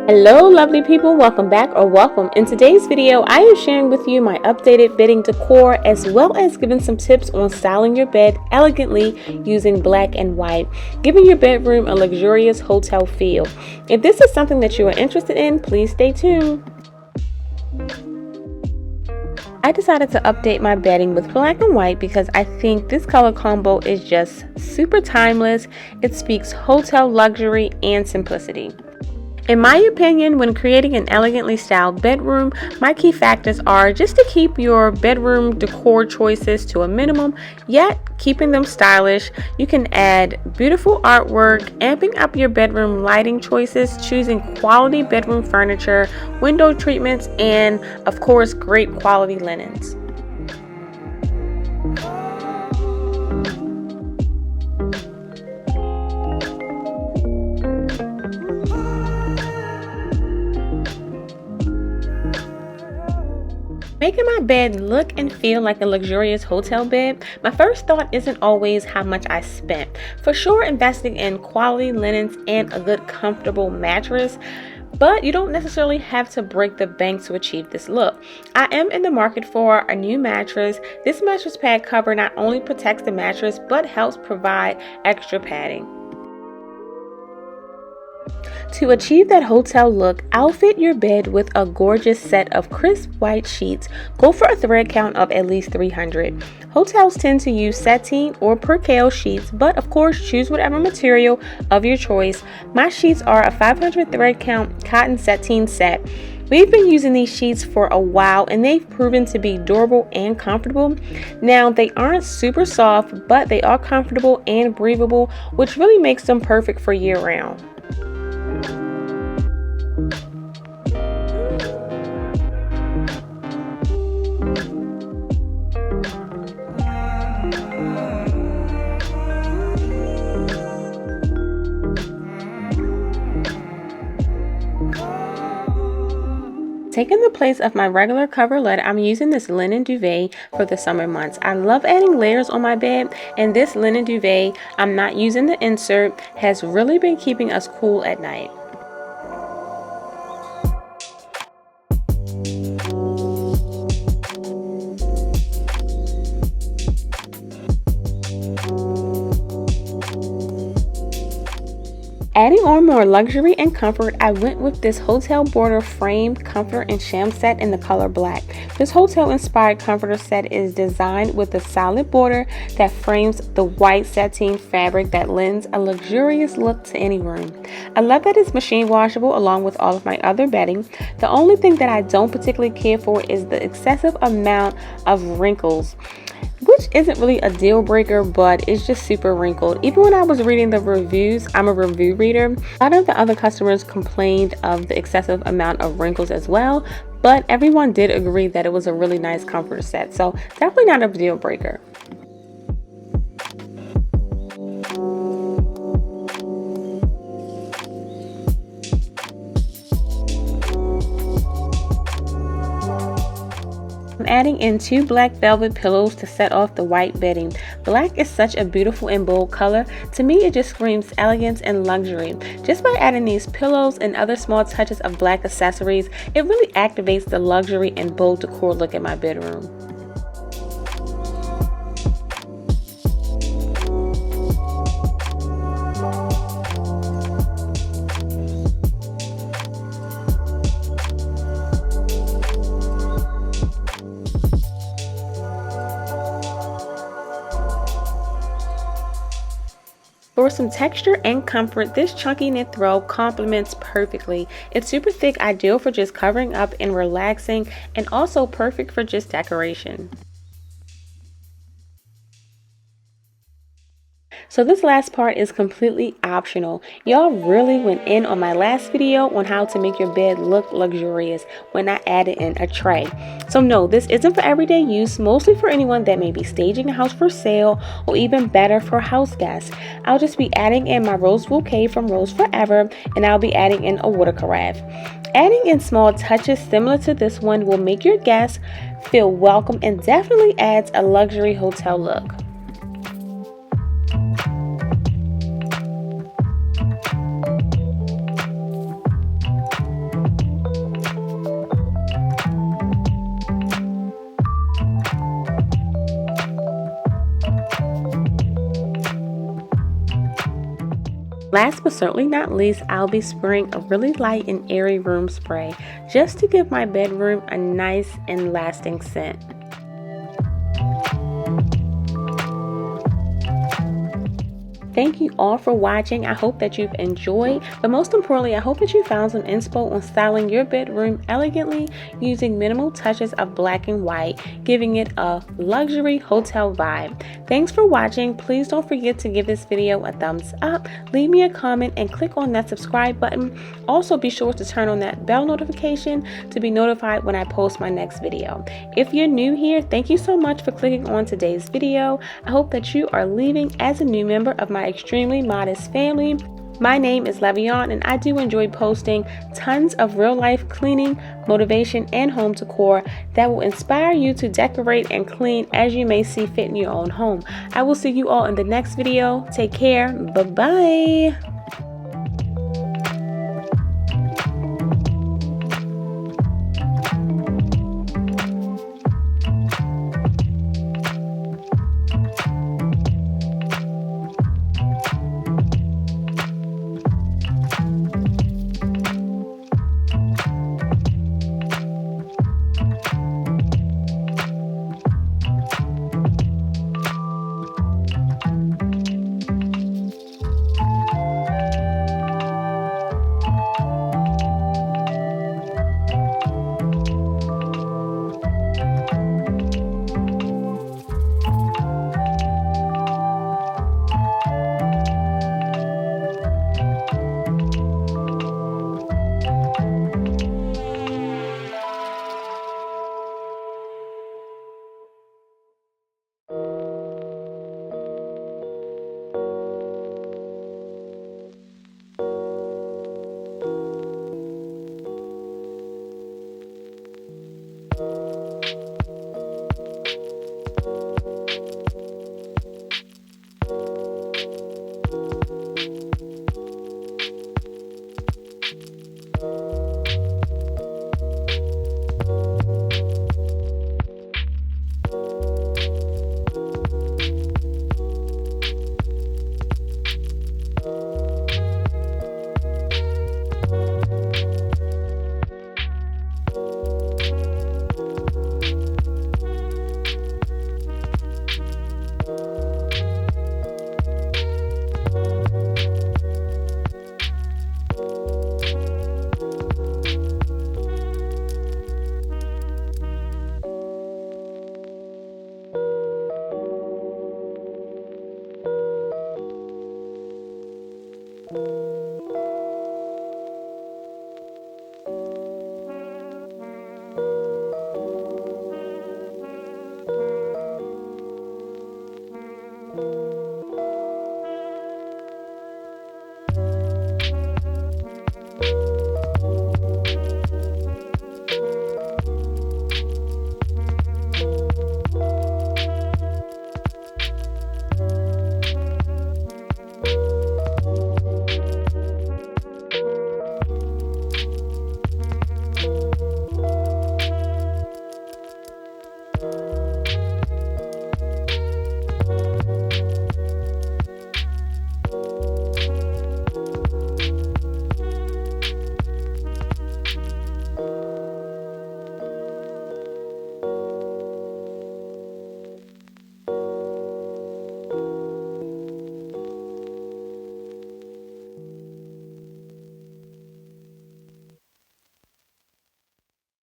Hello lovely people, welcome back or welcome. In today's video, I am sharing with you my updated bedding decor as well as giving some tips on styling your bed elegantly using black and white, giving your bedroom a luxurious hotel feel. If this is something that you are interested in, please stay tuned. I decided to update my bedding with black and white because I think this color combo is just super timeless. It speaks hotel luxury and simplicity. In my opinion, when creating an elegantly styled bedroom, my key factors are just to keep your bedroom decor choices to a minimum, yet keeping them stylish. You can add beautiful artwork, amping up your bedroom lighting choices, choosing quality bedroom furniture, window treatments, and of course, great quality linens. Making my bed look and feel like a luxurious hotel bed, my first thought isn't always how much I spent. For sure, investing in quality linens and a good comfortable mattress, but you don't necessarily have to break the bank to achieve this look. I am in the market for a new mattress. This mattress pad cover not only protects the mattress, but helps provide extra padding. To achieve that hotel look, outfit your bed with a gorgeous set of crisp white sheets. Go for a thread count of at least 300. Hotels tend to use sateen or percale sheets, but of course choose whatever material of your choice. My sheets are a 500 thread count cotton sateen set. We've been using these sheets for a while and they've proven to be durable and comfortable. Now, they aren't super soft, but they are comfortable and breathable, which really makes them perfect for year-round. Taking the place of my regular coverlet, I'm using this linen duvet for the summer months. I love adding layers on my bed, and this linen duvet, I'm not using the insert, has really been keeping us cool at night. Adding on more luxury and comfort, I went with this hotel border framed comforter and sham set in the color black. This hotel inspired comforter set is designed with a solid border that frames the white sateen fabric that lends a luxurious look to any room. I love that it's machine washable along with all of my other bedding. The only thing that I don't particularly care for is the excessive amount of wrinkles, which isn't really a deal breaker, but it's just super wrinkled. Even when I was reading the reviews, I'm a review reader, a lot of the other customers complained of the excessive amount of wrinkles as well, but everyone did agree that it was a really nice comforter set, so definitely not a deal breaker. I'm adding in 2 black velvet pillows to set off the white bedding. Black is such a beautiful and bold color. To me, it just screams elegance and luxury. Just by adding these pillows and other small touches of black accessories, it really activates the luxury and bold decor look in my bedroom. For some texture and comfort, this chunky knit throw complements perfectly. It's super thick, ideal for just covering up and relaxing, and also perfect for just decoration. So this last part is completely optional. Y'all really went in on my last video on how to make your bed look luxurious when I added in a tray. So no, this isn't for everyday use, mostly for anyone that may be staging a house for sale or even better for house guests. I'll just be adding in my rose bouquet from Rose Forever, and I'll be adding in a water carafe. Adding in small touches similar to this one will make your guests feel welcome and definitely adds a luxury hotel look. Last but certainly not least, I'll be spraying a really light and airy room spray just to give my bedroom a nice and lasting scent. Thank you all for watching. I hope that you've enjoyed, but most importantly, I hope that you found some inspo on styling your bedroom elegantly using minimal touches of black and white, giving it a luxury hotel vibe. Thanks for watching. Please don't forget to give this video a thumbs up, leave me a comment, and click on that subscribe button. Also, be sure to turn on that bell notification to be notified when I post my next video. If you're new here, thank you so much for clicking on today's video. I hope that you are leaving as a new member of my extremely modest family. My name is Le'Veon, and I do enjoy posting tons of real life cleaning, motivation, and home decor that will inspire you to decorate and clean as you may see fit in your own home. I will see you all in the next video. Take care. Bye-bye.